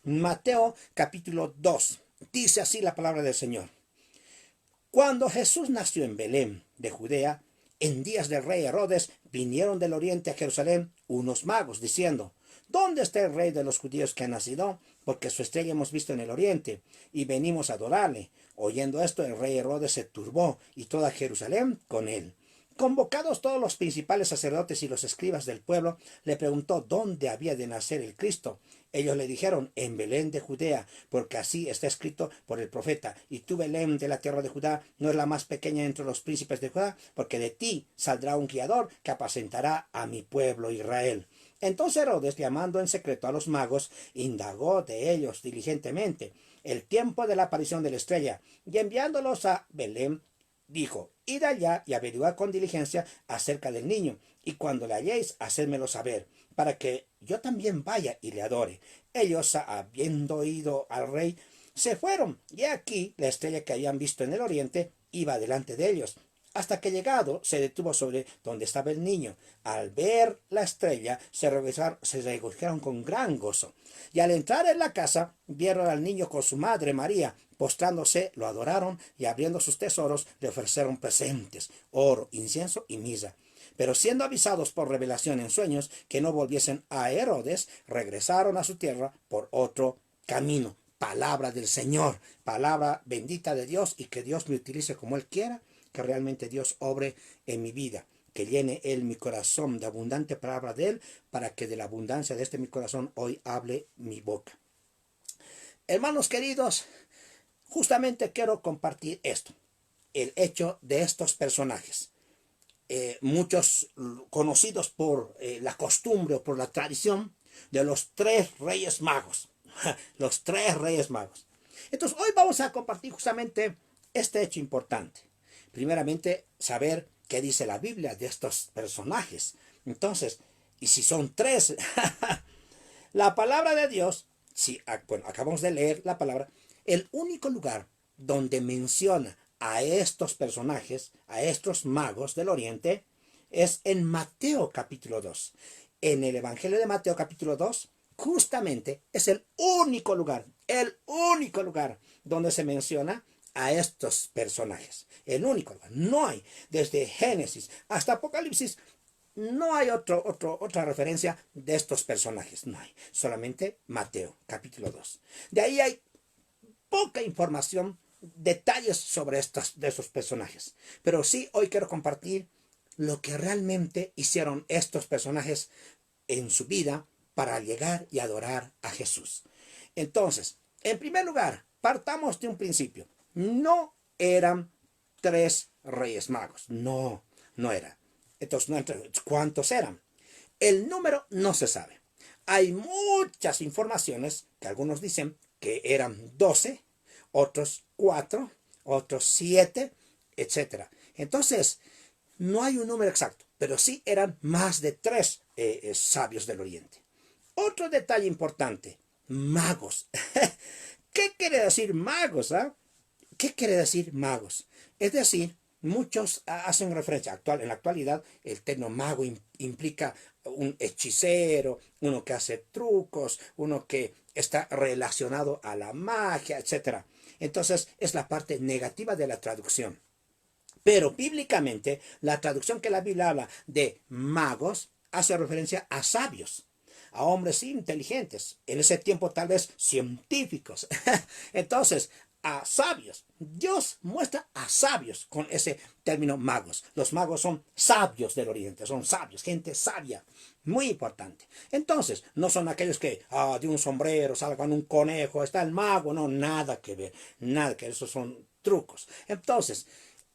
Mateo capítulo 2. Dice así la palabra del Señor. Cuando Jesús nació en Belén de Judea, en días del rey Herodes, vinieron del oriente a Jerusalén unos magos, diciendo: ¿Dónde está el rey de los judíos que ha nacido? Porque su estrella hemos visto en el oriente, y venimos a adorarle. Oyendo esto, el rey Herodes se turbó, y toda Jerusalén con él. Convocados todos los principales sacerdotes y los escribas del pueblo, le preguntó dónde había de nacer el Cristo. Ellos le dijeron: en Belén de Judea, porque así está escrito por el profeta: y tú, Belén, de la tierra de Judá, no es la más pequeña entre los príncipes de Judá, porque de ti saldrá un guiador que apacentará a mi pueblo Israel. Entonces Herodes, llamando en secreto a los magos, indagó de ellos diligentemente el tiempo de la aparición de la estrella, y enviándolos a Belén, dijo: id allá y averiguad con diligencia acerca del niño, y cuando le halléis, hacedmelo saber, para que yo también vaya y le adore. Ellos, habiendo ido al rey, se fueron, y aquí la estrella que habían visto en el oriente iba delante de ellos, hasta que llegado se detuvo sobre donde estaba el niño. Al ver la estrella se regocijaron con gran gozo. Y al entrar en la casa vieron al niño con su madre María. Postrándose lo adoraron, y abriendo sus tesoros le ofrecieron presentes: oro, incienso y mirra. Pero siendo avisados por revelación en sueños que no volviesen a Herodes, regresaron a su tierra por otro camino. Palabra del Señor, palabra bendita de Dios, y que Dios me utilice como Él quiera, que realmente Dios obre en mi vida, que llene Él mi corazón de abundante palabra de Él, para que de la abundancia de mi corazón hoy hable mi boca. Hermanos queridos, justamente quiero compartir esto, el hecho de estos personajes. Muchos conocidos por la costumbre o por la tradición de los tres reyes magos. Los tres reyes magos. Entonces hoy vamos a compartir justamente este hecho importante. Primeramente, saber qué dice la Biblia de estos personajes. Entonces, y si son tres, la palabra de Dios, si, bueno, acabamos de leer la palabra, el único lugar donde menciona a estos personajes, a estos magos del oriente, es en Mateo capítulo 2. En el Evangelio de Mateo capítulo 2, justamente es el único lugar donde se menciona a estos personajes. El único lugar. No hay, desde Génesis hasta Apocalipsis, no hay otra referencia de estos personajes. No hay. Solamente Mateo capítulo 2. De ahí hay poca información, detalles sobre de esos personajes. Pero sí, hoy quiero compartir lo que realmente hicieron estos personajes en su vida para llegar y adorar a Jesús. Entonces, en primer lugar, partamos de un principio. No eran tres reyes magos. No eran. Entonces, ¿cuántos eran? El número no se sabe. Hay muchas informaciones que algunos dicen que eran 12, otros 4, otros 7, etc. Entonces, no hay un número exacto, pero sí eran más de 3 sabios del oriente. Otro detalle importante: magos. ¿Qué quiere decir magos? ¿Qué quiere decir magos? Es decir, muchos hacen referencia, en la actualidad el término mago implica un hechicero, uno que hace trucos, uno que está relacionado a la magia, etc. Entonces es la parte negativa de la traducción. Pero bíblicamente la traducción que la Biblia habla de magos hace referencia a sabios, a hombres inteligentes, en ese tiempo tal vez científicos. Entonces, a sabios. Dios muestra a sabios con ese término magos. Los magos son sabios del oriente, son sabios, gente sabia, muy importante. Entonces, no son aquellos que de un sombrero salgan un conejo, está el mago, no, nada que ver, nada que ver, esos son trucos. Entonces,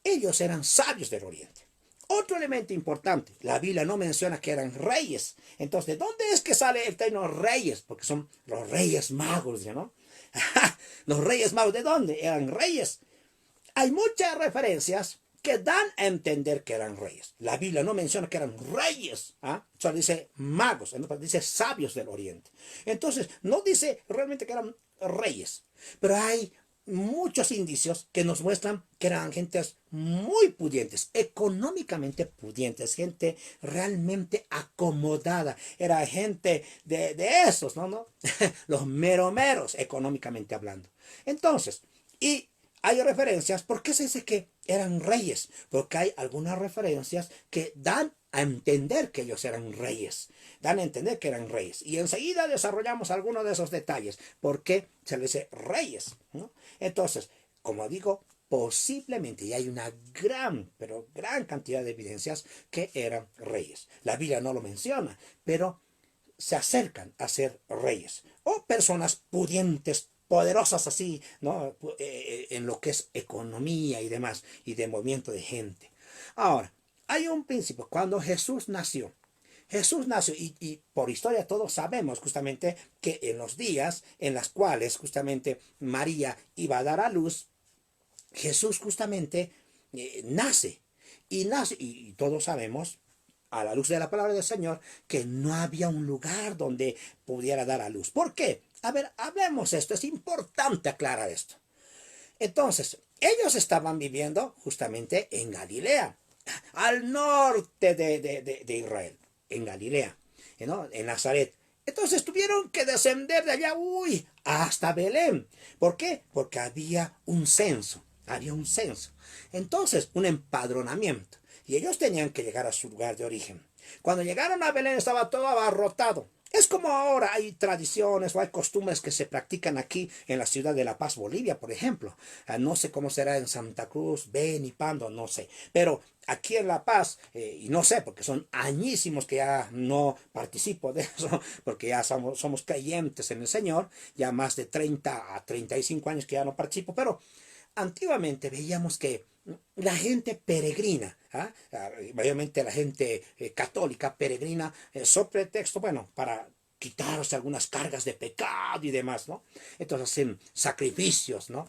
ellos eran sabios del oriente. Otro elemento importante, la Biblia no menciona que eran reyes. Entonces, ¿de dónde es que sale el término reyes? Porque son los reyes magos, ¿no? Los reyes magos, ¿de dónde? Eran reyes. Hay muchas referencias que dan a entender que eran reyes. La Biblia no menciona que eran reyes, solo dice magos, dice sabios del oriente. Entonces, no dice realmente que eran reyes. Pero hay muchos indicios que nos muestran que eran gentes muy pudientes, económicamente pudientes, gente realmente acomodada, era gente de esos, ¿no? Los meros, económicamente hablando. Entonces, y hay referencias, ¿por qué se dice que eran reyes? Porque hay algunas referencias que dan a entender que ellos eran reyes, dan a entender que eran reyes. Y enseguida desarrollamos algunos de esos detalles, por qué se les dice reyes, ¿no? Entonces, como digo, posiblemente, y hay una gran, pero gran cantidad de evidencias que eran reyes. La Biblia no lo menciona, pero se acercan a ser reyes o personas pudientes, poderosas así, ¿no? En lo que es economía y demás, y de movimiento de gente. Ahora, hay un principio, cuando Jesús nació y por historia todos sabemos justamente que en los días en los cuales justamente María iba a dar a luz, Jesús justamente nace. Y todos sabemos, a la luz de la palabra del Señor, que no había un lugar donde pudiera dar a luz. ¿Por qué? A ver, hablemos esto, es importante aclarar esto. Entonces, ellos estaban viviendo justamente en Galilea, al norte de Israel, en Galilea, ¿no? En Nazaret. Entonces tuvieron que descender de allá, uy, hasta Belén. ¿Por qué? Porque había un censo. Entonces, un empadronamiento. Y ellos tenían que llegar a su lugar de origen. Cuando llegaron a Belén estaba todo abarrotado. Es como ahora hay tradiciones o hay costumbres que se practican aquí en la ciudad de La Paz, Bolivia, por ejemplo. No sé cómo será en Santa Cruz, Beni, Pando, no sé. Pero aquí en La Paz, y no sé, porque son añísimos que ya no participo de eso, porque ya somos creyentes en el Señor, ya más de 30 a 35 años que ya no participo, pero antiguamente veíamos que la gente peregrina, mayormente la gente católica peregrina, sobre texto, bueno, para quitarse algunas cargas de pecado y demás, ¿no? Entonces hacen sacrificios, ¿no?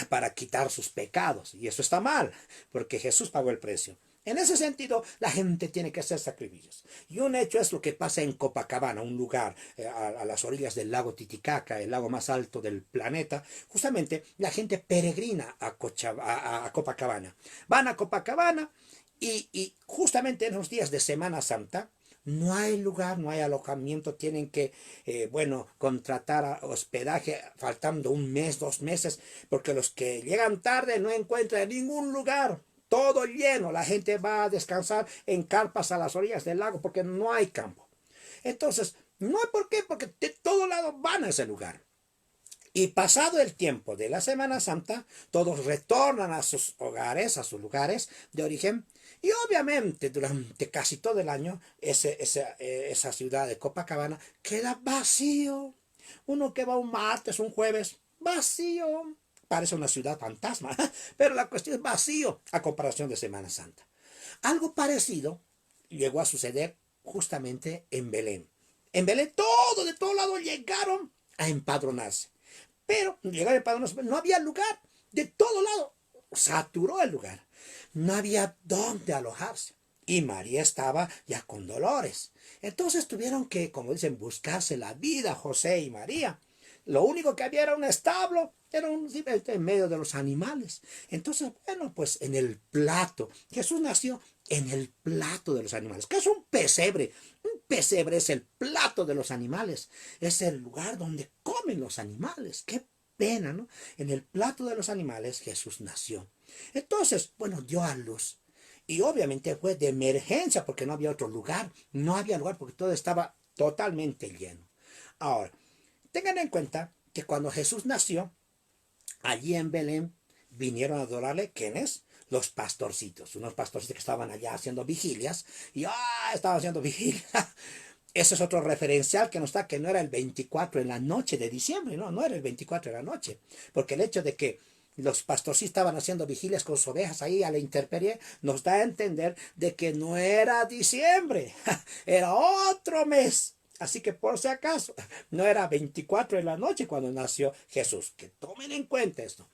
Para quitar sus pecados. Y eso está mal, porque Jesús pagó el precio. En ese sentido, la gente tiene que hacer sacrificios. Y un hecho es lo que pasa en Copacabana, un lugar a las orillas del lago Titicaca, el lago más alto del planeta. Justamente la gente peregrina a Copacabana. Van a Copacabana y justamente en los días de Semana Santa, no hay lugar, no hay alojamiento, tienen que, bueno, contratar hospedaje faltando un mes, 2 meses, porque los que llegan tarde no encuentran ningún lugar. Todo lleno, la gente va a descansar en carpas a las orillas del lago porque no hay campo. Entonces, no hay por qué, porque de todo lado van a ese lugar. Y pasado el tiempo de la Semana Santa, todos retornan a sus hogares, a sus lugares de origen. Y obviamente durante casi todo el año esa ciudad de Copacabana queda vacío. Uno que va un martes, un jueves, vacío. Parece una ciudad fantasma, pero la cuestión es vacío a comparación de Semana Santa. Algo parecido llegó a suceder justamente en Belén. En Belén de todo lado llegaron a empadronarse. Pero llegar a empadronarse, no había lugar. De todo lado saturó el lugar. No había dónde alojarse. Y María estaba ya con dolores. Entonces tuvieron que, como dicen, buscarse la vida José y María. Lo único que había era un establo, era simplemente en medio de los animales. Entonces, bueno, pues en el plato. Jesús nació en el plato de los animales. ¿Qué es un pesebre? Un pesebre es el plato de los animales. Es el lugar donde comen los animales. Qué pena, ¿no? En el plato de los animales Jesús nació. Entonces, bueno, dio a luz. Y obviamente fue de emergencia porque no había otro lugar. No había lugar porque todo estaba totalmente lleno. Ahora, tengan en cuenta que cuando Jesús nació, allí en Belén vinieron a adorarle, ¿quiénes? Los pastorcitos, unos pastorcitos que estaban allá haciendo vigilias y estaban haciendo vigilias. Ese es otro referencial que nos da que no era el 24 en la noche de diciembre, no era el 24 en la noche, porque el hecho de que los pastorcitos estaban haciendo vigilias con sus ovejas ahí a la intemperie nos da a entender de que no era diciembre, era otro mes. Así que por si acaso, no era 24 en la noche cuando nació Jesús. Que tomen en cuenta esto.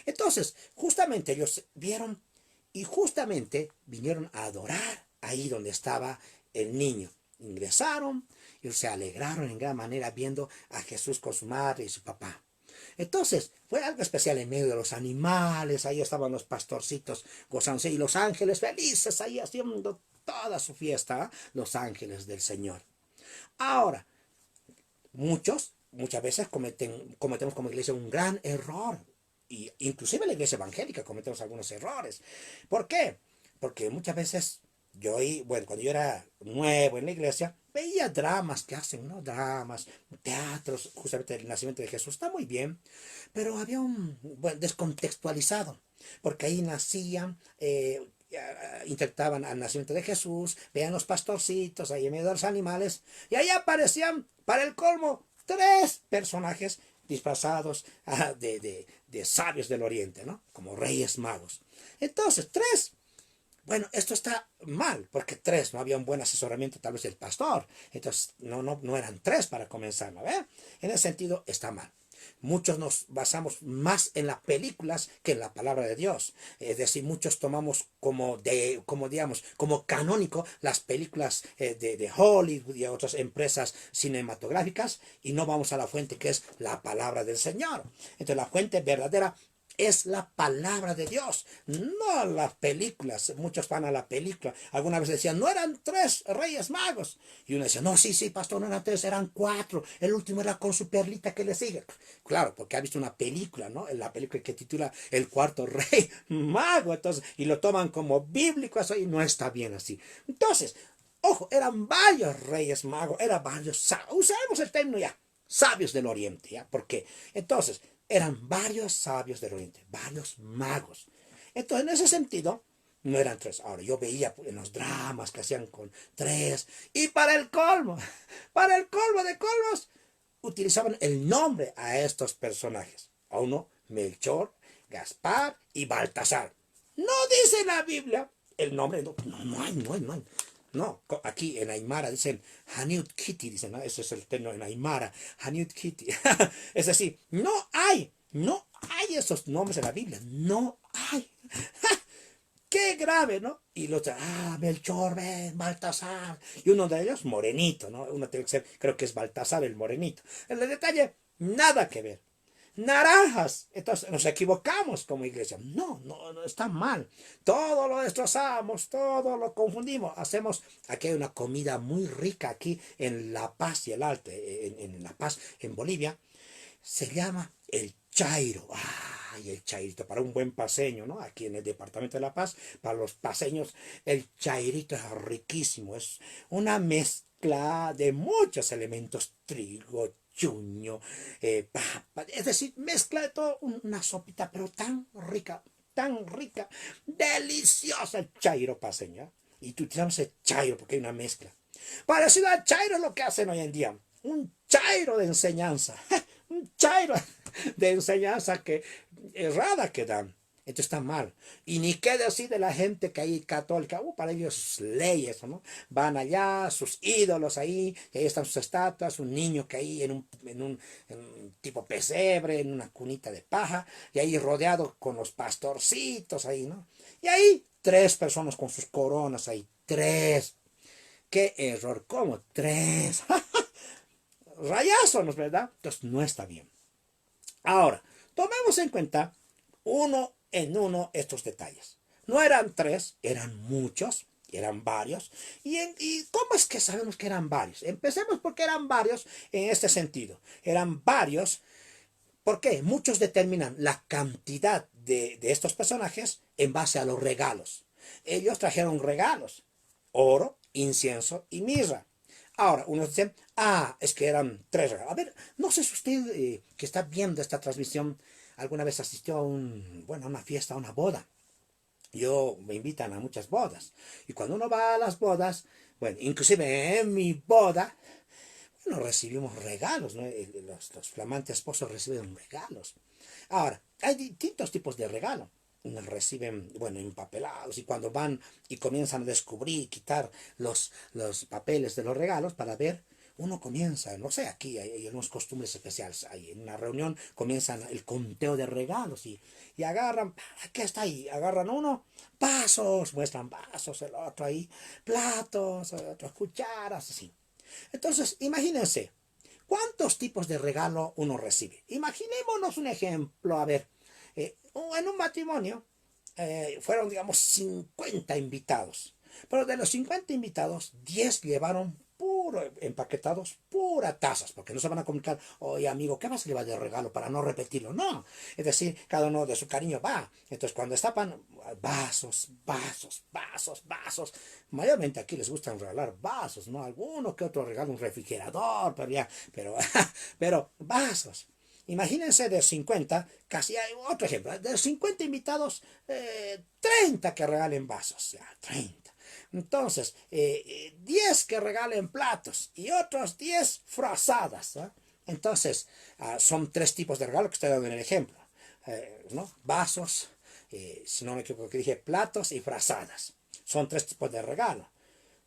Entonces, justamente ellos vieron y justamente vinieron a adorar ahí donde estaba el niño. Ingresaron y se alegraron en gran manera viendo a Jesús con su madre y su papá. Entonces, fue algo especial en medio de los animales, ahí estaban los pastorcitos gozándose y los ángeles felices ahí haciendo toda su fiesta, los ángeles del Señor. Ahora, muchas veces cometemos como iglesia un gran error. Y inclusive la iglesia evangélica cometemos algunos errores. ¿Por qué? Porque muchas veces bueno, cuando yo era nuevo en la iglesia, veía dramas que hacen, ¿no? Dramas, teatros, justamente el nacimiento de Jesús, está muy bien, pero había bueno, descontextualizado, porque ahí nacían, interpretaban al nacimiento de Jesús, veían los pastorcitos ahí en medio de los animales, y ahí aparecían, para el colmo, tres personajes disfrazados de sabios del oriente, ¿no? Como reyes magos. Entonces, tres. Bueno, esto está mal, porque tres, no había un buen asesoramiento tal vez del pastor. Entonces, no eran tres para comenzar, ¿no? En ese sentido, está mal. Muchos nos basamos más en las películas que en la palabra de Dios. Es decir, muchos tomamos como digamos, como canónico las películas de Hollywood y otras empresas cinematográficas y no vamos a la fuente que es la palabra del Señor. Entonces, la fuente verdadera es la palabra de Dios, no las películas. Muchos van a la película. Alguna vez decían, no eran tres reyes magos. Y uno decía, no, sí, pastor, no eran tres, eran cuatro. El último era con su perlita que le sigue. Claro, porque ha visto una película, ¿no? En la película que titula El cuarto rey mago. Entonces, y lo toman como bíblico, eso y no está bien así. Entonces, ojo, eran varios reyes magos, eran varios, usemos el término ya, sabios del oriente, ¿ya? ¿Por qué? Entonces, eran varios sabios del oriente, varios magos. Entonces, en ese sentido, no eran tres. Ahora, yo veía en los dramas que hacían con tres. Y para el colmo, para el colmo de colmos, utilizaban el nombre a estos personajes. A uno, Melchor, Gaspar y Baltasar. No dice la Biblia el nombre, no hay. No, aquí en Aymara dicen Haniut Kitty, dicen, ¿no? Ese es el término en Aymara, Haniut Kitty. Es decir, no hay esos nombres en la Biblia, no hay. Qué grave, ¿no? Y los Melchor, ven, Baltasar. Y uno de ellos, morenito, ¿no? Uno tiene que ser, creo que es Baltasar el morenito. El detalle, nada que ver. Naranjas. Entonces nos equivocamos como iglesia. No, está mal. Todo lo destrozamos, todo lo confundimos. Aquí hay una comida muy rica aquí en La Paz y el Alto, en La Paz, en Bolivia. Se llama el chairo. Ay, el chairito, para un buen paseño, ¿no? Aquí en el departamento de La Paz, para los paseños, el chairito es riquísimo. Es una mezcla de muchos elementos, trigo, chuño, papa, es decir, mezcla de todo, una sopita, pero tan rica, deliciosa el chairo paseño. Y tú utilizamos el chairo porque hay una mezcla. Parecido al chairo es lo que hacen hoy en día. Un chairo de enseñanza. Un chairo de enseñanza que errada que dan. Esto está mal. Y ni qué decir de la gente que hay católica. Para ellos sus leyes, ¿no? Van allá, sus ídolos ahí, y ahí están sus estatuas, un niño que ahí en un tipo pesebre, en una cunita de paja, y ahí rodeado con los pastorcitos ahí, ¿no? Y ahí tres personas con sus coronas ahí. Tres. Qué error. ¿Cómo? Tres. Rayazo, ¿no es verdad? Entonces no está bien. Ahora, tomemos en cuenta uno en uno estos detalles. No eran tres, eran muchos, eran varios. ¿Y cómo es que sabemos que eran varios? Empecemos porque eran varios en este sentido. Eran varios. ¿Por qué? Muchos determinan la cantidad de estos personajes en base a los regalos. Ellos trajeron regalos: oro, incienso y mirra. Ahora, unos dicen, es que eran tres regalos. A ver, no sé si usted que está viendo esta transmisión alguna vez asistió a una fiesta, a una boda. Me invitan a muchas bodas. Y cuando uno va a las bodas, bueno, inclusive en mi boda, bueno, recibimos regalos, ¿no? Los flamantes esposos reciben regalos. Ahora, hay distintos tipos de regalo. Unos reciben, bueno, empapelados, y cuando van y comienzan a descubrir y quitar los papeles de los regalos para ver, uno comienza, no sé, aquí hay unas costumbres especiales. En una reunión comienzan el conteo de regalos y agarran, ¿qué está ahí? Agarran uno, vasos, muestran vasos, el otro ahí, platos, otros cucharas, así. Entonces, imagínense, ¿Cuántos tipos de regalo uno recibe? Imaginémonos un ejemplo, a ver, en un matrimonio fueron, digamos, 50 invitados, pero de los 50 invitados, 10 llevaron puro, empaquetados, pura tazas, porque no se van a comunicar, oye amigo, ¿qué vas a llevar de regalo para no repetirlo? No, es decir, cada uno de su cariño va. Entonces cuando destapan, vasos, vasos, vasos, vasos, mayormente aquí les gustan regalar vasos, ¿no? Alguno que otro regala un refrigerador, pero ya, pero vasos. Imagínense de 50, casi hay otro ejemplo, de 50 invitados, 30 que regalen vasos, ya, 30. Entonces, 10 que regalen platos y otros 10 frazadas, ¿no? Entonces, son tres tipos de regalo que estoy dando en el ejemplo, ¿no? Vasos, si no me equivoco que dije platos y frazadas. Son tres tipos de regalo.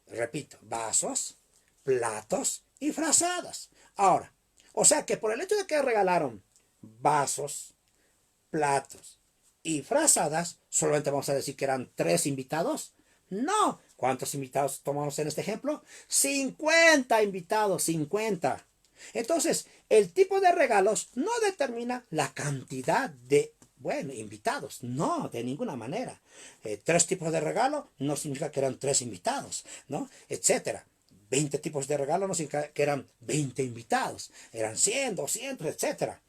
Repito, vasos, platos y frazadas. Ahora, o sea que por el hecho de que regalaron vasos, platos y frazadas, solamente vamos a decir que eran tres invitados. No. ¿Cuántos invitados tomamos en este ejemplo? 50 invitados, 50. Entonces, el tipo de regalos no determina la cantidad de, bueno, invitados. No, de ninguna manera. Tres tipos de regalo no significa que eran tres invitados, ¿no? Etcétera. 20 tipos de regalo no significa que eran 20 invitados. Eran 100, 200, etcétera.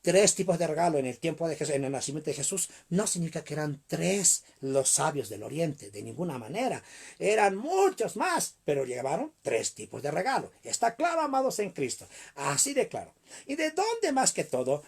Tres tipos de regalo en el tiempo de Jesús, en el nacimiento de Jesús, no significa que eran tres los sabios del oriente, de ninguna manera. Eran muchos más, pero llevaron tres tipos de regalo. Está claro, amados en Cristo. Así de claro. ¿Y de dónde más que todo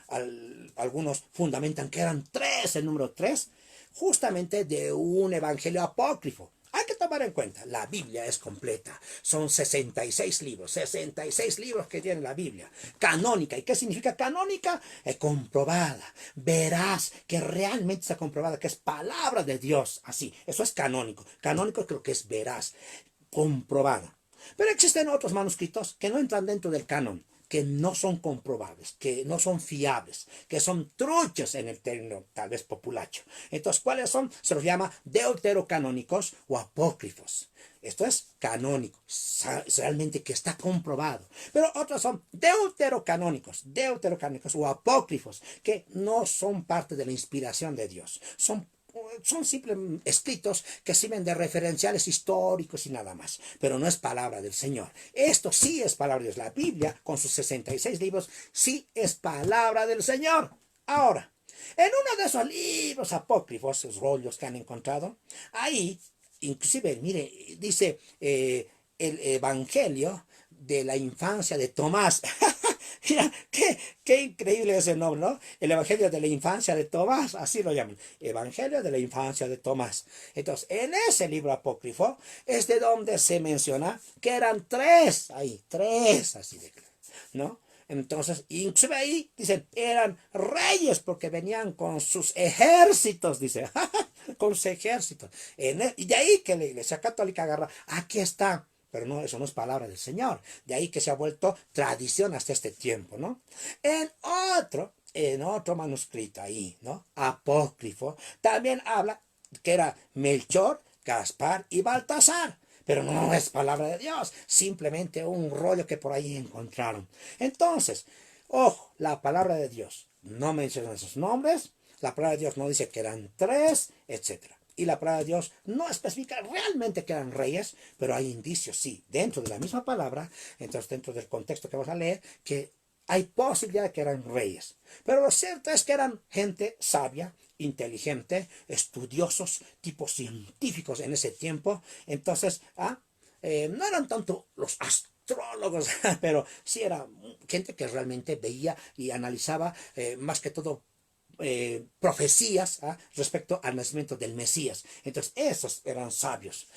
algunos fundamentan que eran tres, el número tres? Justamente de un evangelio apócrifo. Hay que tomar en cuenta, la Biblia es completa. Son 66 libros, 66 libros que tiene la Biblia. Canónica. ¿Y qué significa canónica? Comprobada, veraz, que realmente está comprobada, que es palabra de Dios. Así, eso es canónico. Canónico creo que es veraz, comprobada. Pero existen otros manuscritos que no entran dentro del canon, que no son comprobables, que no son fiables, que son truchos en el término tal vez populacho. Entonces, ¿cuáles son? Se los llama deuterocanónicos o apócrifos. Esto es canónico, realmente que está comprobado. Pero otros son deuterocanónicos o apócrifos, que no son parte de la inspiración de Dios. Son simples escritos que sirven de referenciales históricos y nada más, pero no es palabra del Señor. Esto sí es palabra de Dios. La Biblia, con sus 66 libros, sí es palabra del Señor. Ahora, en uno de esos libros apócrifos, esos rollos que han encontrado, ahí, inclusive, mire, dice el Evangelio de la infancia de Tomás. Mira, qué increíble ese nombre, ¿no? El Evangelio de la infancia de Tomás, así lo llaman. Evangelio de la infancia de Tomás. Entonces, en ese libro apócrifo es de donde se menciona que eran tres, ahí, tres, así de claro, ¿no? Entonces, inclusive ahí dicen, eran reyes porque venían con sus ejércitos, dice, con sus ejércitos. Y de ahí que la Iglesia Católica agarra, aquí está. Pero no, eso no es palabra del Señor. De ahí que se ha vuelto tradición hasta este tiempo, ¿no? En otro manuscrito ahí, ¿no? Apócrifo, también habla que era Melchor, Gaspar y Baltasar. Pero no es palabra de Dios, simplemente un rollo que por ahí encontraron. Entonces, ojo, la palabra de Dios no menciona esos nombres, la palabra de Dios no dice que eran tres, etcétera. Y la palabra de Dios no especifica realmente que eran reyes, pero hay indicios, sí, dentro de la misma palabra, entonces dentro del contexto que vamos a leer, que hay posibilidad de que eran reyes. Pero lo cierto es que eran gente sabia, inteligente, estudiosos, tipos científicos en ese tiempo. Entonces, no eran tanto los astrólogos, pero sí era gente que realmente veía y analizaba más que todo profecías respecto al nacimiento del Mesías. Entonces, esos eran sabios.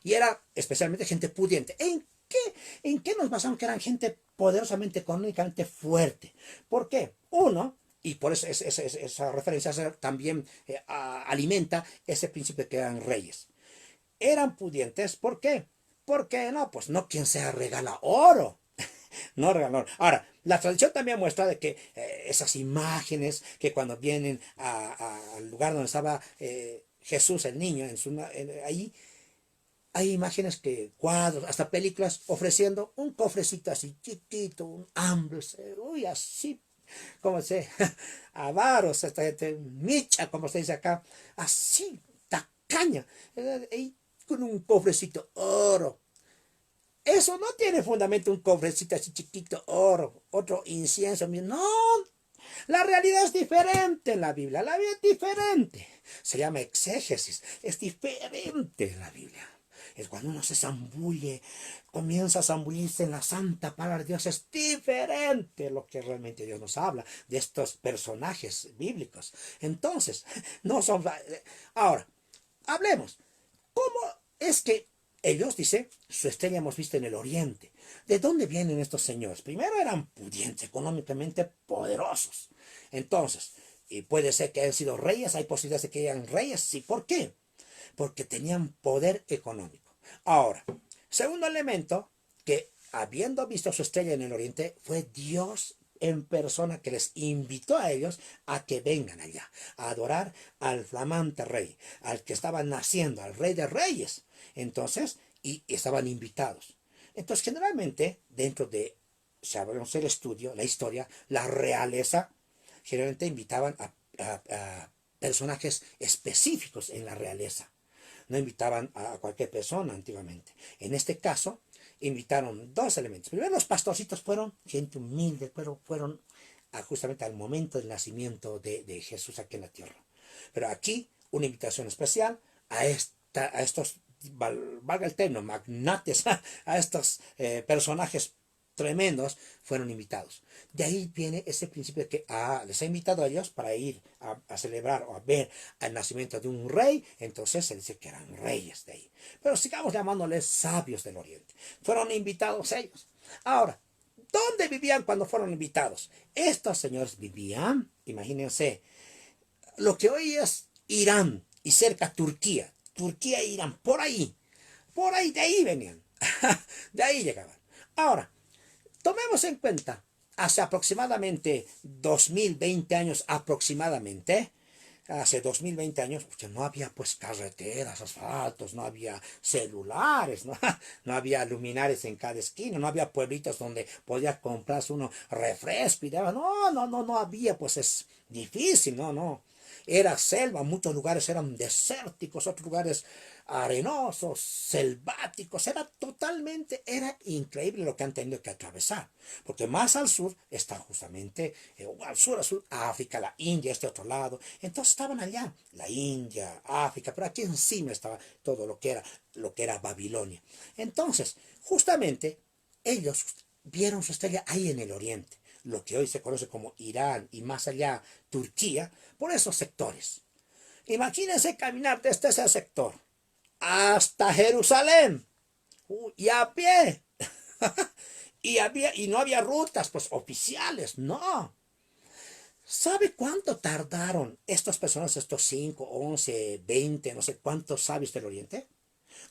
Y era especialmente gente pudiente. ¿En qué nos basamos que eran gente poderosamente económicamente fuerte? ¿Por qué? Uno, y por eso esa referencia también alimenta ese principio de que eran reyes. Eran pudientes, ¿por qué? Porque no, pues no quien sea regala oro. No regaló. Ahora, la tradición también muestra de que esas imágenes que cuando vienen al lugar donde estaba Jesús, el niño, ahí hay imágenes que, cuadros, hasta películas ofreciendo un cofrecito así chiquito, un hambre, uy, así, como se, avaros, hasta micha, como se dice acá, así, tacaña, y con un cofrecito oro. Eso no tiene fundamento un cofrecito así chiquito, oro, otro incienso, no, la realidad es diferente en la Biblia. La Biblia es diferente. Se llama exégesis. Es diferente en la Biblia. Es cuando uno se zambulle, comienza a zambullirse en la santa palabra de Dios. Es diferente lo que realmente Dios nos habla de estos personajes bíblicos. Entonces, no son... Ahora, hablemos. ¿Cómo es que ellos, dice, su estrella hemos visto en el oriente? ¿De dónde vienen estos señores? Primero eran pudientes, económicamente poderosos. Entonces, y puede ser que hayan sido reyes, hay posibilidades de que hayan reyes, sí. ¿Por qué? Porque tenían poder económico. Ahora, segundo elemento, que habiendo visto su estrella en el oriente, fue Dios en persona que les invitó a ellos a que vengan allá, a adorar al flamante rey, al que estaba naciendo, al rey de reyes. Entonces, y estaban invitados. Entonces, generalmente, dentro de, sabemos el estudio, la historia, la realeza, generalmente invitaban a personajes específicos en la realeza. No invitaban a cualquier persona antiguamente. En este caso, invitaron dos elementos. Primero, los pastorcitos fueron gente humilde, pero fueron justamente al momento del nacimiento de Jesús aquí en la tierra. Pero aquí, una invitación especial a estos, valga el término, magnates, a estos personajes tremendos, fueron invitados. De ahí viene ese principio de que les ha invitado a ellos para ir a celebrar o a ver el nacimiento de un rey. Entonces se dice que eran reyes de ahí. Pero sigamos llamándoles sabios del oriente. Fueron invitados ellos. Ahora, ¿dónde vivían cuando fueron invitados? Estos señores vivían, imagínense, lo que hoy es Irán y cerca Turquía. Turquía e Irán, por ahí, de ahí venían. De ahí llegaban. Ahora, tomemos en cuenta, hace aproximadamente 2020 años aproximadamente, hace 2020 años, porque no había pues carreteras, asfaltos, no había celulares, ¿no? No había luminares en cada esquina, no había pueblitos donde podía comprarse uno refresco y demás. No había, pues es difícil, no. Era selva, muchos lugares eran desérticos, otros lugares arenosos, selváticos, era increíble lo que han tenido que atravesar, porque más al sur está justamente, al sur, África, la India, este otro lado, entonces estaban allá, la India, África, pero aquí encima estaba todo lo que era Babilonia. Entonces, justamente, ellos vieron su estrella ahí en el oriente, lo que hoy se conoce como Irán y más allá Turquía, por esos sectores. Imagínense caminar desde ese sector hasta Jerusalén y a pie. y no había rutas pues oficiales, no. ¿Sabe cuánto tardaron estas personas, estos 5, 11, 20, no sé cuántos sabios del Oriente?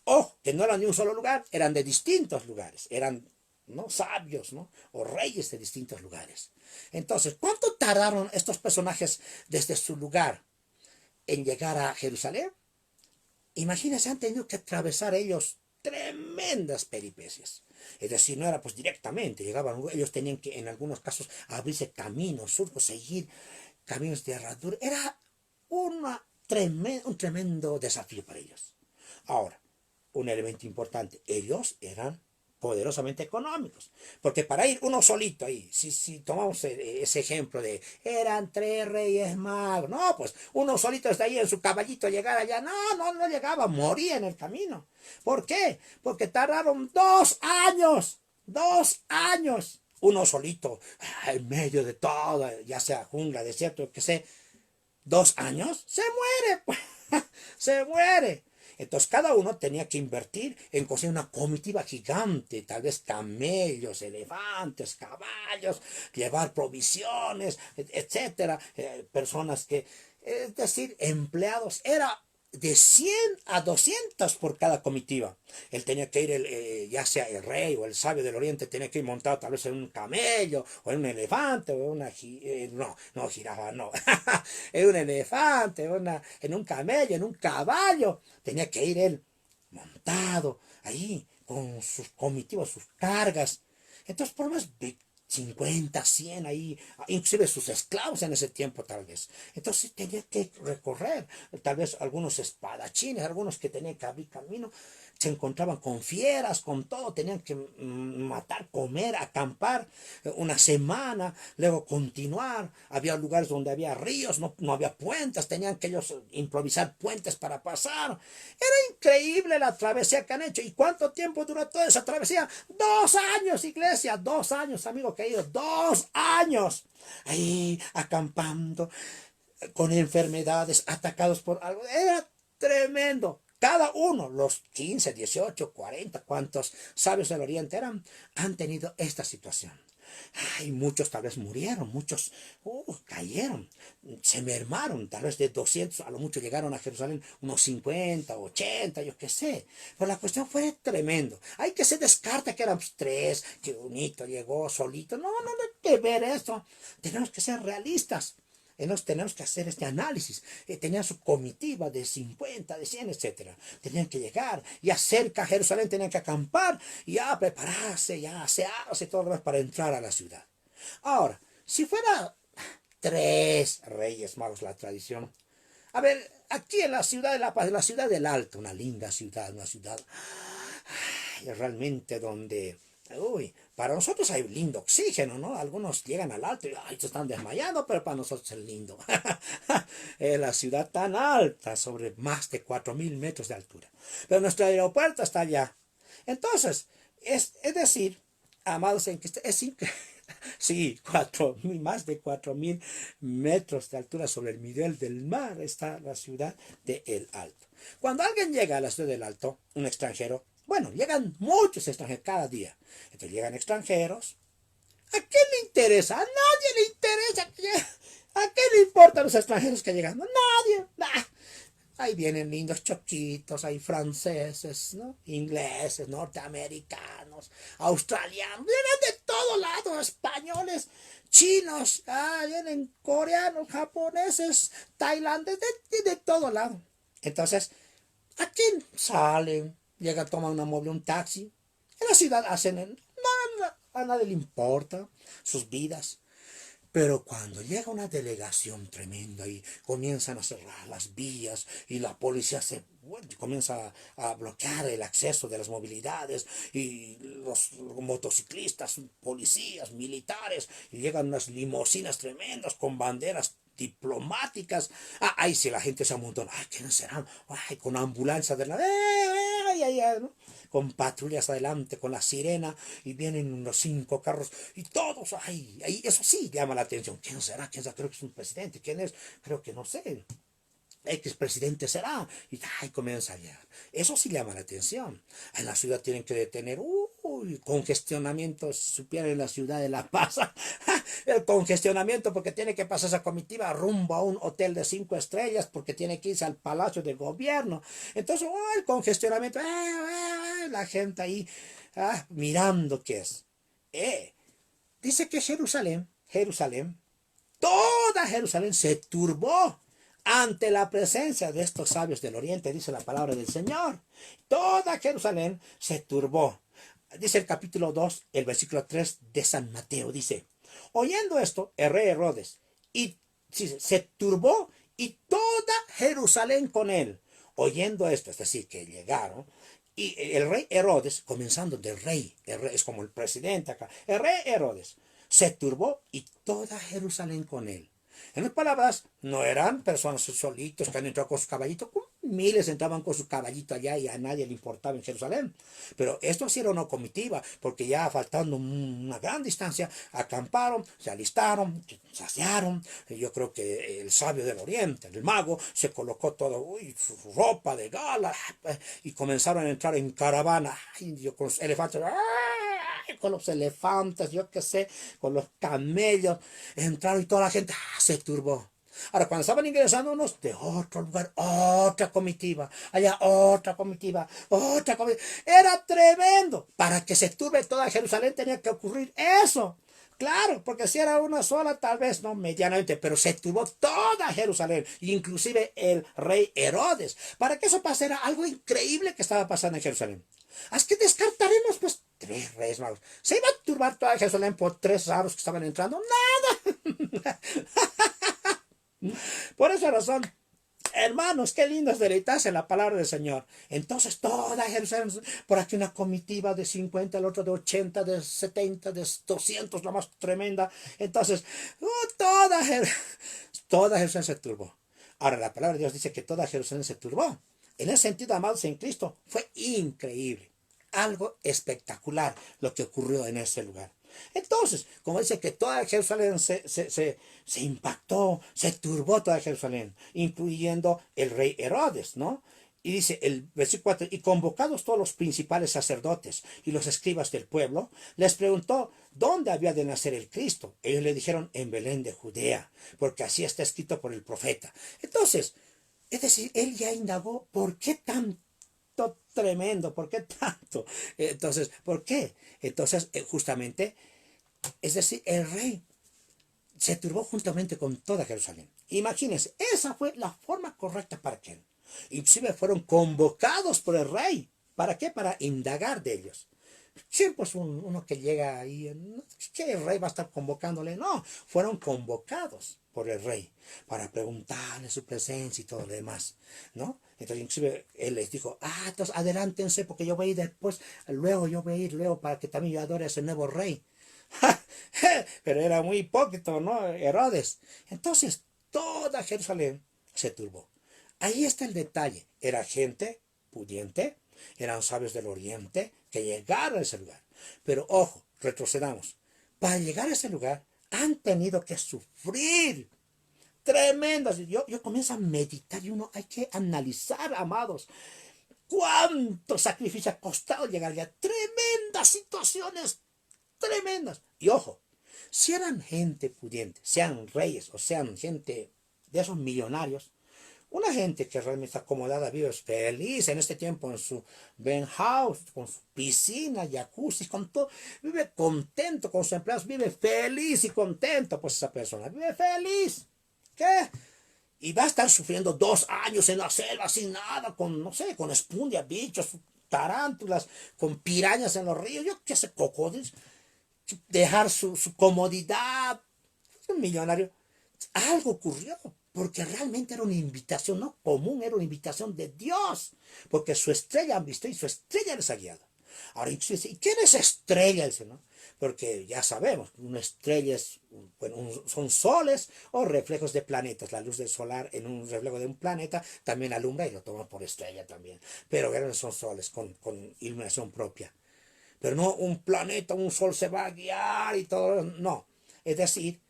Oh, que no eran de un solo lugar, eran de distintos lugares, eran ¿no? sabios, ¿no? O reyes de distintos lugares. Entonces, ¿cuánto tardaron estos personajes desde su lugar en llegar a Jerusalén? Imagínense, han tenido que atravesar ellos tremendas peripecias. Es decir, no era pues directamente, llegaban, ellos tenían que en algunos casos abrirse caminos, surcos, seguir caminos de herradura. Era un tremendo desafío para ellos. Ahora, un elemento importante, ellos eran poderosamente económicos, porque para ir uno solito ahí, si tomamos ese ejemplo de eran tres reyes magos, no, pues uno solito está ahí en su caballito llegar allá, no llegaba, moría en el camino. ¿Por qué? Porque tardaron 2 años, 2 años, uno solito, en medio de todo, ya sea jungla, desierto, que sé, 2 años, se muere, pues, se muere. Entonces cada uno tenía que invertir en conseguir una comitiva gigante, tal vez camellos, elefantes, caballos, llevar provisiones, etcétera, personas que, es decir, empleados, era de 100 a 200 por cada comitiva. Él tenía que ir, ya sea el rey o el sabio del oriente, tenía que ir montado tal vez en un camello, o en un elefante, o en una, no, jirafa, no, en un elefante, en un camello, en un caballo. Tenía que ir él montado ahí con sus comitivas, sus cargas. Entonces, por lo menos 50, 100 ahí, inclusive sus esclavos en ese tiempo tal vez. Entonces tenía que recorrer, tal vez algunos espadachines, algunos que tenían que abrir camino, se encontraban con fieras, con todo, tenían que matar, comer, acampar una semana, luego continuar. Había lugares donde había ríos, no había puentes, tenían que ellos improvisar puentes para pasar. Era increíble la travesía que han hecho. ¿Y cuánto tiempo duró toda esa travesía? 2 años, iglesia, 2 años, amigo querido, 2 años. Ahí acampando, con enfermedades, atacados por algo. Era tremendo. Cada uno, los 15, 18, 40, cuantos sabios del Oriente eran, han tenido esta situación. Ay, muchos tal vez murieron, muchos cayeron, se mermaron, tal vez de 200 a lo mucho llegaron a Jerusalén unos 50, 80, yo qué sé. Pero la cuestión fue tremendo. Hay que se descarta que eran tres, que unito llegó solito. No, no hay que ver eso. Tenemos que ser realistas. Tenemos que hacer este análisis. Tenían su comitiva de 50, de 100, etcétera. Tenían que llegar, ya cerca a Jerusalén tenían que acampar, ya prepararse, ya asearse, todo lo demás para entrar a la ciudad. Ahora, si fuera 3 reyes magos la tradición. A ver, aquí en la ciudad de La Paz, la ciudad del Alto, una linda ciudad, una ciudad realmente donde, uy, para nosotros hay lindo oxígeno, ¿no? Algunos llegan al alto y ay, se están desmayando, pero para nosotros es lindo. Es la ciudad tan alta, sobre más de 4000 metros de altura. Pero nuestro aeropuerto está allá. Entonces, es decir, amados en Cristo, es increíble. Sí, 4000, más de 4000 metros de altura sobre el nivel del mar está la ciudad de El Alto. Cuando alguien llega a la ciudad del Alto, un extranjero, bueno, llegan muchos extranjeros cada día. Entonces llegan extranjeros. ¿A qué le interesa? A nadie le interesa. ¿A qué le importan los extranjeros que llegan? No, nadie. Nah. Ahí vienen lindos choquitos, hay franceses, ¿no? Ingleses, norteamericanos, australianos, vienen de todo lado, españoles, chinos, vienen coreanos, japoneses, tailandeses, de todo lado. Entonces, aquí salen, llegan, toman una móvil, un taxi. En la ciudad hacen, a nadie le importa sus vidas. Pero cuando llega una delegación tremenda y comienzan a cerrar las vías y la policía comienza a bloquear el acceso de las movilidades y los motociclistas, policías, militares, y llegan unas limusinas tremendas con banderas diplomáticas. Ahí sí la gente se amontona. Ay, ¿quiénes serán? Ay, con ambulancias de la... ¿no? Con patrullas adelante, con la sirena, y vienen unos 5 carros, y todos, ay, eso sí llama la atención. ¿Quién será? ¿Quién será? Creo que es un presidente. ¿Quién es? Creo que no sé. X presidente será. Y comienza a llegar. Eso sí llama la atención. En la ciudad tienen que detener. Congestionamiento. Si supieran en la ciudad de La Paz. El congestionamiento porque tiene que pasar esa comitiva rumbo a un hotel de 5 estrellas porque tiene que irse al palacio de gobierno. Entonces, el congestionamiento. La gente ahí mirando qué es. Dice que Jerusalén, toda Jerusalén se turbó ante la presencia de estos sabios del oriente, dice la palabra del Señor. Toda Jerusalén se turbó. Dice el capítulo 2, el versículo 3 de San Mateo, dice, oyendo esto, el rey Herodes y se turbó y toda Jerusalén con él. Oyendo esto, es decir, que llegaron, y el rey Herodes, comenzando del rey, el rey es como el presidente acá, el rey Herodes se turbó y toda Jerusalén con él. En otras palabras, no eran personas solitos que han entrado con su caballito. Miles entraban con su caballito allá y a nadie le importaba en Jerusalén. Pero esto sí era una comitiva, porque ya faltando una gran distancia, acamparon, se alistaron, se saciaron. Yo creo que el sabio del oriente, el mago, se colocó todo, su ropa de gala, y comenzaron a entrar en caravana, con los elefantes, con los elefantes, yo qué sé, con los camellos, entraron y toda la gente se turbó. Ahora, cuando estaban ingresando unos de otro lugar, otra comitiva, allá otra comitiva, otra comitiva, era tremendo. Para que se turbe toda Jerusalén tenía que ocurrir eso. Claro, porque si era una sola, tal vez no medianamente, pero se tuvo toda Jerusalén, inclusive el rey Herodes, para que eso pasara algo increíble que estaba pasando en Jerusalén. Así que descartaremos pues tres reyes magos. ¿Se iba a turbar toda Jerusalén por tres raros que estaban entrando? Nada. Por esa razón, hermanos, qué lindo es deleitarse en la palabra del Señor. Entonces toda Jerusalén, por aquí una comitiva de 50, el otro de 80, de 70, de 200, la más tremenda. Entonces, toda Jerusalén se turbó. Ahora, la palabra de Dios dice que toda Jerusalén se turbó. En ese sentido, amados en Cristo, fue increíble. Algo espectacular lo que ocurrió en ese lugar. Entonces, como dice que toda Jerusalén se impactó, se turbó toda Jerusalén, incluyendo el rey Herodes, ¿no? Y dice el versículo 4, y convocados todos los principales sacerdotes y los escribas del pueblo, les preguntó dónde había de nacer el Cristo. Ellos le dijeron en Belén de Judea, porque así está escrito por el profeta. Entonces, es decir, él ya indagó por qué tanto tremendo, por qué tanto. Entonces, ¿por qué? Entonces, justamente, es decir, el rey se turbó juntamente con toda Jerusalén. Imagínense, esa fue la forma correcta para que él. Inclusive fueron convocados por el rey. ¿Para qué? Para indagar de ellos. Siempre es uno que llega ahí, que el rey va a estar convocándole. No, fueron convocados por el rey para preguntarle su presencia y todo lo demás, ¿no? Entonces, inclusive, él les dijo, entonces adelántense porque yo voy a ir después, luego yo voy a ir luego para que también yo adore a ese nuevo rey. Pero era muy hipócrita, ¿no? Herodes. Entonces, toda Jerusalén se turbó. Ahí está el detalle. Era gente pudiente, eran sabios del oriente que llegaron a ese lugar. Pero ojo, retrocedamos. Para llegar a ese lugar han tenido que sufrir tremendas. Yo comienzo a meditar y uno hay que analizar, amados, cuánto sacrificio ha costado llegar allá. Tremendas situaciones, tremendas. Y ojo, si eran gente pudiente, sean reyes o sean gente de esos millonarios, una gente que realmente está acomodada, vive feliz en este tiempo en su house, con su piscina, jacuzzi, con todo, vive contento con sus empleados, vive feliz y contento, pues esa persona vive feliz. ¿Qué? Y va a estar sufriendo 2 años en la selva sin nada, con, no sé, con espundia, bichos, tarántulas, con pirañas en los ríos, yo qué sé, cocodrilos, dejar su comodidad, un millonario. Algo ocurrió, porque realmente era una invitación, no común, era una invitación de Dios, porque su estrella han visto y su estrella les ha guiado. Ahora, inclusive, ¿y quién es estrella? Dice, ¿no? Porque ya sabemos, una estrella es, bueno, son soles o reflejos de planetas. La luz del solar en un reflejo de un planeta también alumbra y lo toma por estrella también. Pero son soles con iluminación propia. Pero no un planeta, un sol se va a guiar y todo. No. Es decir,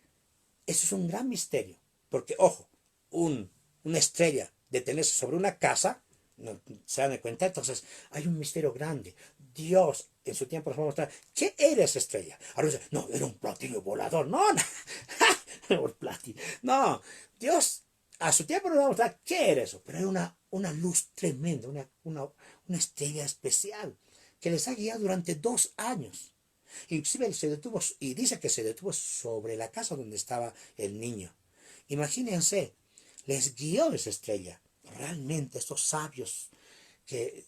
eso es un gran misterio. Porque, ojo, una estrella detenerse sobre una casa, no, se dan cuenta, entonces hay un misterio grande. Dios en su tiempo nos va a mostrar, ¿qué era esa estrella? Ahora dice, no, era un platillo volador. No, no, un platillo. No, Dios a su tiempo nos va a mostrar qué era eso. Pero era una luz tremenda, una estrella especial que les ha guiado durante 2 años. Inclusive él se detuvo y dice que se detuvo sobre la casa donde estaba el niño. Imagínense, les guió esa estrella. Realmente estos sabios que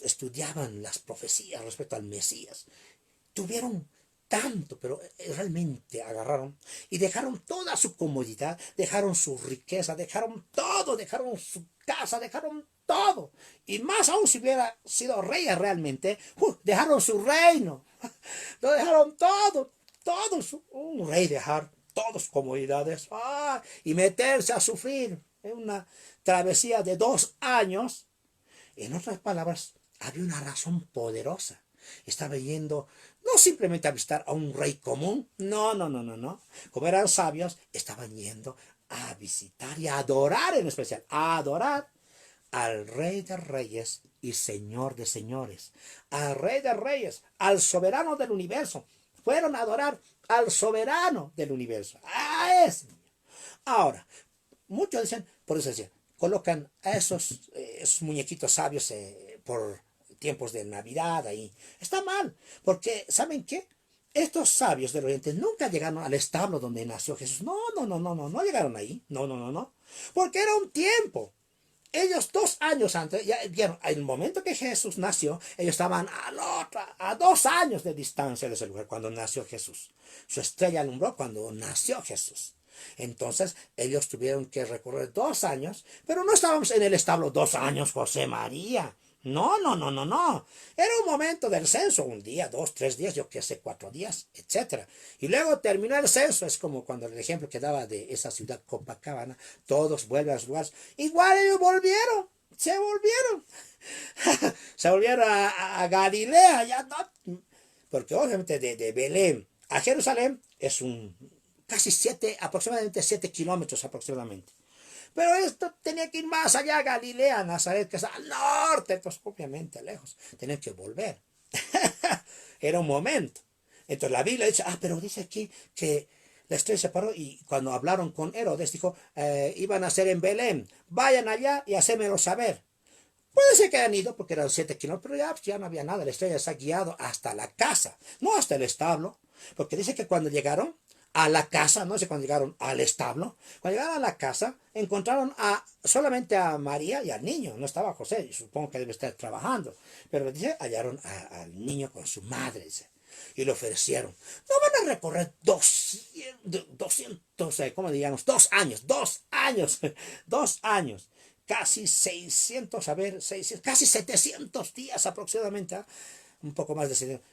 estudiaban las profecías respecto al Mesías, tuvieron tanto, pero realmente agarraron y dejaron toda su comodidad, dejaron su riqueza, dejaron todo, dejaron su casa, dejaron todo. Y más aún si hubiera sido reyes realmente, dejaron su reino, lo dejaron todo, todos, un rey dejar todas sus comodidades y meterse a sufrir en una travesía de 2 años. En otras palabras, había una razón poderosa. Estaba yendo no simplemente a visitar a un rey común, no, no, no, no, no. Como eran sabios, estaban yendo a visitar y a adorar en especial, a adorar al Rey de Reyes y Señor de Señores, al Rey de Reyes, al soberano del universo. Fueron a adorar al soberano del universo, a ese. Ahora, muchos dicen, por eso decían, colocan a esos muñequitos sabios por tiempos de Navidad ahí. Está mal, porque ¿saben qué? Estos sabios del Oriente nunca llegaron al establo donde nació Jesús. No, no, no, no, no, no llegaron ahí. No, no, no, no. Porque era un tiempo. Ellos 2 años antes, ya vieron, en el momento que Jesús nació, ellos estaban a 2 años de distancia de ese lugar cuando nació Jesús. Su estrella alumbró cuando nació Jesús. Entonces ellos tuvieron que recorrer 2 años, pero no estábamos en el establo 2 años, José María. No, no, no, no, no. Era un momento del censo, un día, 2, 3 días, yo qué sé, 4 días, etcétera. Y luego terminó el censo, es como cuando el ejemplo que daba de esa ciudad Copacabana, todos vuelven a sus lugares. Igual ellos volvieron, se volvieron. Se volvieron a Galilea, ya no. Porque obviamente de Belén a Jerusalén es un casi aproximadamente 7 kilómetros aproximadamente. Pero esto tenía que ir más allá, Galilea, Nazaret, que es al norte, entonces obviamente lejos. Tenían que volver. Era un momento. Entonces la Biblia dice, pero dice aquí que la estrella se paró y cuando hablaron con Herodes dijo, iban a ser en Belén, vayan allá y hacémelo saber. Puede ser que hayan ido porque eran 7 kilómetros, pero ya no había nada. La estrella se ha guiado hasta la casa, no hasta el establo. Porque dice que cuando llegaron a la casa, no sé cuando llegaron al establo, cuando llegaron a la casa, encontraron solamente a María y al niño. No estaba José, y supongo que debe estar trabajando. Pero dice, hallaron al niño con su madre, dice, y le ofrecieron. No van a recorrer 200, ¿cómo digamos? 2 años, 2 años, 2 años casi 600, a ver, 600, casi 700 días aproximadamente, un poco más de 700,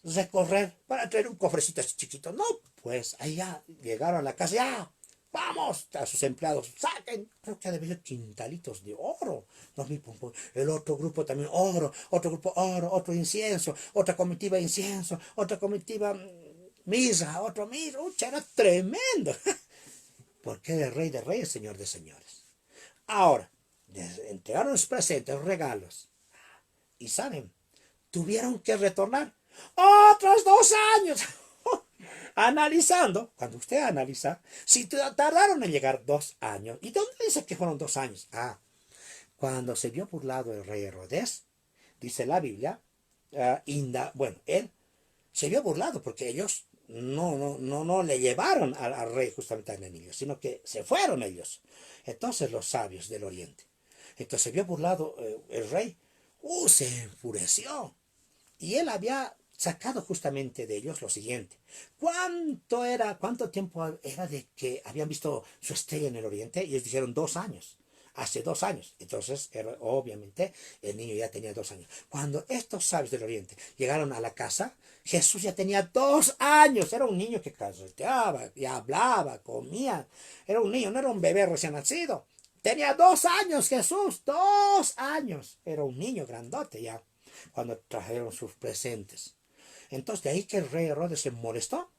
recorrer para traer un cofrecito así chiquito. No, pues allá llegaron a la casa, ya, vamos, a sus empleados, saquen, creo que debe ser quintalitos de oro. No, el otro grupo también oro, otro grupo oro, otro incienso, otra comitiva incienso, otra comitiva mirra, otro mirra, era tremendo. Porque era el rey de reyes, señor de señores. Ahora, les entregaron los presentes, los regalos. Y saben, tuvieron que retornar otros 2 años. Analizando, cuando usted analiza, si tardaron en llegar 2 años. ¿Y dónde dice que fueron 2 años? Cuando se vio burlado el rey Herodes, dice la Biblia, bueno, él se vio burlado porque ellos no le llevaron al rey justamente al niño, sino que se fueron ellos. Entonces los sabios del oriente. Entonces se vio burlado el rey. Se enfureció. Y él había sacado justamente de ellos lo siguiente. ¿Cuánto tiempo era de que habían visto su estrella en el oriente? Y ellos dijeron 2 años. Hace 2 años. Entonces, obviamente, el niño ya tenía 2 años. Cuando estos sabios del oriente llegaron a la casa, Jesús ya tenía 2 años. Era un niño que carreteaba, y hablaba, comía. Era un niño, no era un bebé recién nacido. Tenía 2 años Jesús, 2 años. Era un niño grandote ya cuando trajeron sus presentes. Entonces de ahí que el rey Herodes se molestó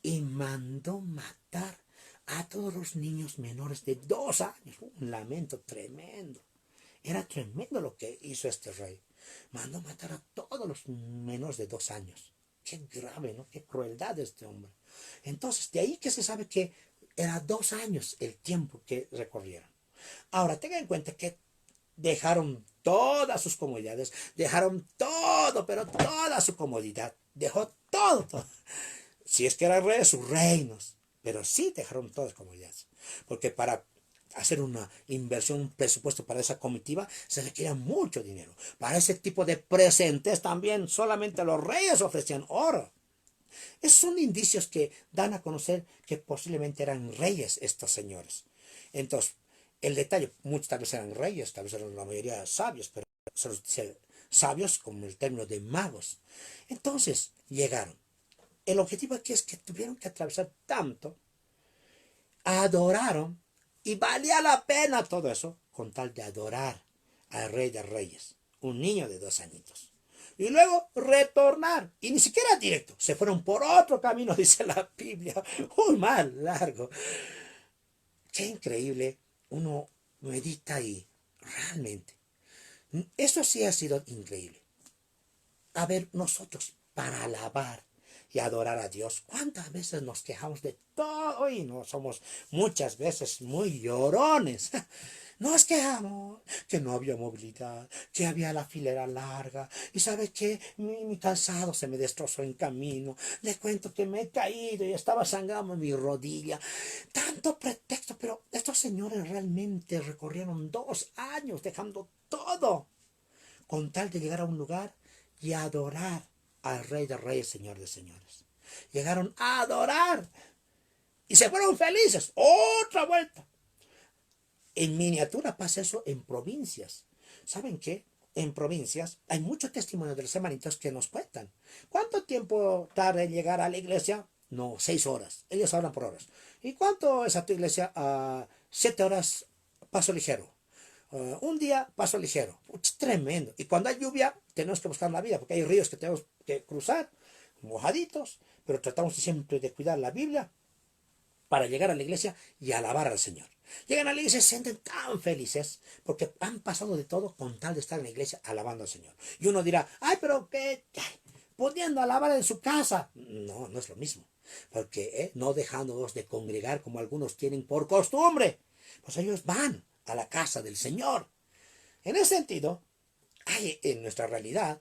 y mandó matar a todos los niños menores de 2 años. Un lamento tremendo. Era tremendo lo que hizo este rey. Mandó matar a todos los menores de 2 años. Qué grave, ¿no? Qué crueldad de este hombre. Entonces, de ahí que se sabe que era 2 años el tiempo que recorrieron. Ahora, tengan en cuenta que dejaron todas sus comodidades, dejaron todo, pero toda su comodidad, dejó todo, todo. Si es que era rey, sus reinos, pero sí dejaron todas las comodidades, porque para hacer una inversión, un presupuesto para esa comitiva, se requería mucho dinero. Para ese tipo de presentes también solamente los reyes ofrecían oro. Esos son indicios que dan a conocer que posiblemente eran reyes estos señores. Entonces, el detalle, muchos tal vez eran reyes, tal vez eran la mayoría sabios, pero se los dice sabios como el término de magos. Entonces, llegaron. El objetivo aquí es que tuvieron que atravesar tanto, adoraron, y valía la pena todo eso con tal de adorar al rey de reyes, un niño de 2 añitos. Y luego retornar, y ni siquiera directo, se fueron por otro camino, dice la Biblia, un más largo. Qué increíble, uno medita y realmente, eso sí ha sido increíble. A ver, nosotros, para alabar y adorar a Dios, ¿cuántas veces nos quejamos de todo y no somos muchas veces muy llorones? Nos quejamos que no había movilidad, que había la filera larga. Y sabe que mi calzado se me destrozó en camino. Le cuento que me he caído y estaba sangrando mi rodilla. Tanto pretexto, pero estos señores realmente recorrieron 2 años dejando todo con tal de llegar a un lugar y adorar al Rey de Reyes, Señor de Señores. Llegaron a adorar y se fueron felices. Otra vuelta. En miniatura pasa eso en provincias. ¿Saben qué? En provincias hay muchos testimonios de los hermanitos que nos cuentan. ¿Cuánto tiempo tarda en llegar a la iglesia? No, 6 horas. Ellos hablan por horas. ¿Y cuánto es a tu iglesia? 7 horas paso ligero. Un día paso ligero. Tremendo. Y cuando hay lluvia, tenemos que buscar la vida, porque hay ríos que tenemos que cruzar, mojaditos, pero tratamos siempre de cuidar la Biblia para llegar a la iglesia y alabar al Señor. Llegan a la iglesia y se sienten tan felices porque han pasado de todo con tal de estar en la iglesia alabando al Señor. Y uno dirá, ay, pero qué, pudiendo alabar en su casa. No, no es lo mismo. Porque no dejándonos de congregar como algunos tienen por costumbre, pues ellos van a la casa del Señor. En ese sentido, hay en nuestra realidad,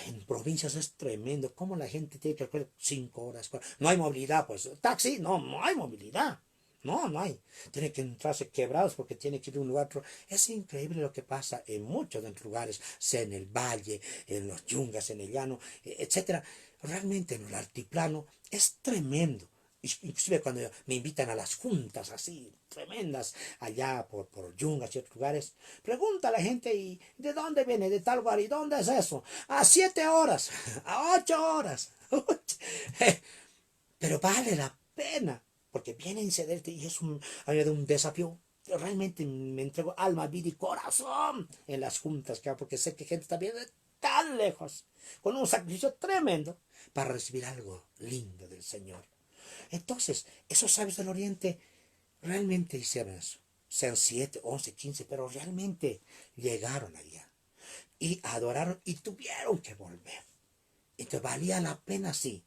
en provincias es tremendo cómo la gente tiene que recorrer 5 horas. No hay movilidad, pues taxi, no, no hay movilidad. No, no hay. Tiene que entrarse quebrados porque tiene que ir de un lugar a otro. Es increíble lo que pasa en muchos de los lugares, sea en el valle, en los yungas, en el llano, etcétera. Realmente en el altiplano es tremendo. Inclusive cuando me invitan a las juntas así tremendas allá por Yungas y otros lugares, pregunta a la gente, ¿y de dónde viene? De tal lugar. ¿Y dónde es eso? A 7 horas, a 8 horas. Pero vale la pena, porque viene a cederte y es un desafío. Yo realmente me entrego alma, vida y corazón en las juntas, porque sé que gente está viene de tan lejos, con un sacrificio tremendo, para recibir algo lindo del Señor. Entonces, esos sabios del Oriente realmente hicieron eso. Sean 7, 11, 15, pero realmente llegaron allá. Y adoraron y tuvieron que volver. Entonces valía la pena, sí.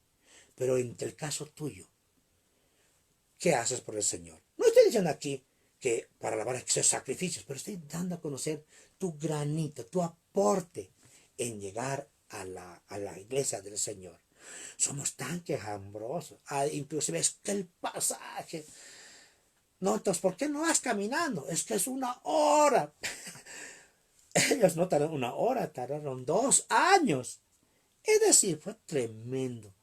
Pero en el caso tuyo, ¿qué haces por el Señor? No estoy diciendo aquí que para alabar hay que hacer sacrificios, pero estoy dando a conocer tu granito, tu aporte en llegar a la iglesia del Señor. Somos tan quejambrosos. Inclusive es que el pasaje. No, entonces, ¿por qué no vas caminando? Es que es 1 hora. Ellos no tardaron 1 hora, tardaron 2 años. Es decir, fue tremendo.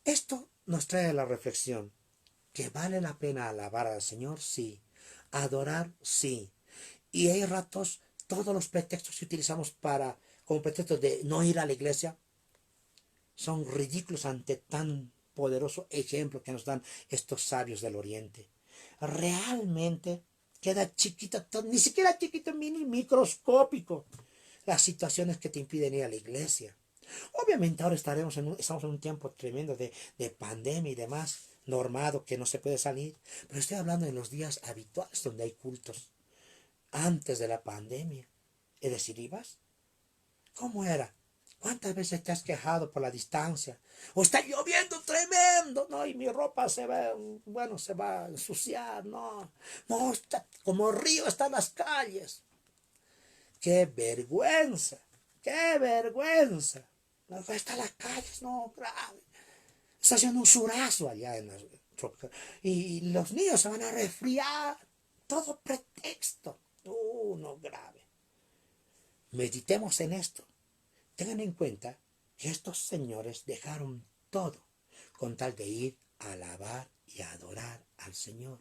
Esto nos trae la reflexión que vale la pena alabar al Señor, sí. Adorar, sí. Y hay ratos, todos los pretextos que utilizamos como pretextos de no ir a la iglesia, son ridículos ante tan poderoso ejemplo que nos dan estos sabios del Oriente. Realmente queda chiquita, ni siquiera chiquito, mini, microscópico, las situaciones que te impiden ir a la iglesia. Obviamente ahora estamos en un tiempo tremendo de pandemia y demás, normado, que no se puede salir, pero estoy hablando de los días habituales donde hay cultos, antes de la pandemia. Es decir, ¿ibas? ¿Cómo era? ¿Cuántas veces te has quejado por la distancia? O está lloviendo tremendo, no, y mi ropa se va a ensuciar, no, no, está como río están las calles. ¡Qué vergüenza! ¡Qué vergüenza! No, están las calles, no, grave. Está haciendo un surazo allá en las tropicales. Y los niños se van a resfriar. Todo pretexto. No, grave. Meditemos en esto. Tengan en cuenta que estos señores dejaron todo con tal de ir a alabar y a adorar al Señor.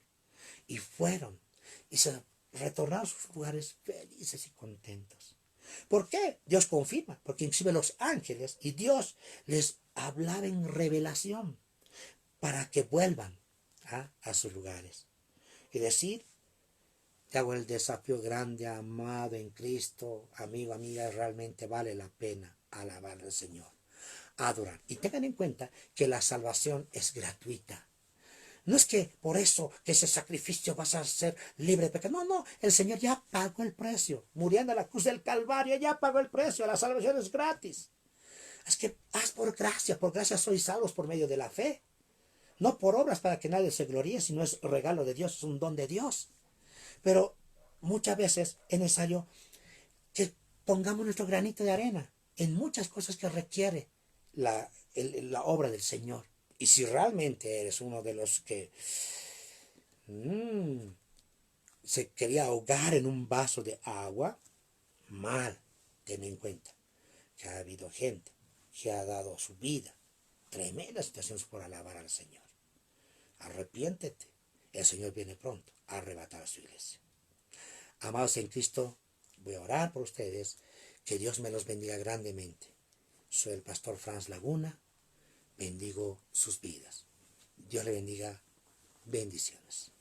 Y fueron y se retornaron a sus lugares felices y contentos. ¿Por qué? Dios confirma, porque inclusive los ángeles y Dios les hablaba en revelación para que vuelvan a sus lugares. Y decir, te hago el desafío grande, amado en Cristo, amigo, amiga, realmente vale la pena alabar al Señor, adorar. Y tengan en cuenta que la salvación es gratuita. No es que por eso, que ese sacrificio vas a ser libre de pecado. No, no, el Señor ya pagó el precio. Muriendo a la cruz del Calvario, ya pagó el precio. La salvación es gratis. Es que haz por gracia sois salvos por medio de la fe. No por obras para que nadie se gloríe, sino es regalo de Dios, es un don de Dios. Pero muchas veces es necesario que pongamos nuestro granito de arena en muchas cosas que requiere la obra del Señor. Y si realmente eres uno de los que mm, se quería ahogar en un vaso de agua, mal, ten en cuenta que ha habido gente que ha dado su vida, tremendas situaciones por alabar al Señor. Arrepiéntete, el Señor viene pronto a arrebatar a su iglesia. Amados en Cristo, voy a orar por ustedes, que Dios me los bendiga grandemente. Soy el pastor Franz Laguna, bendigo sus vidas. Dios le bendiga, bendiciones.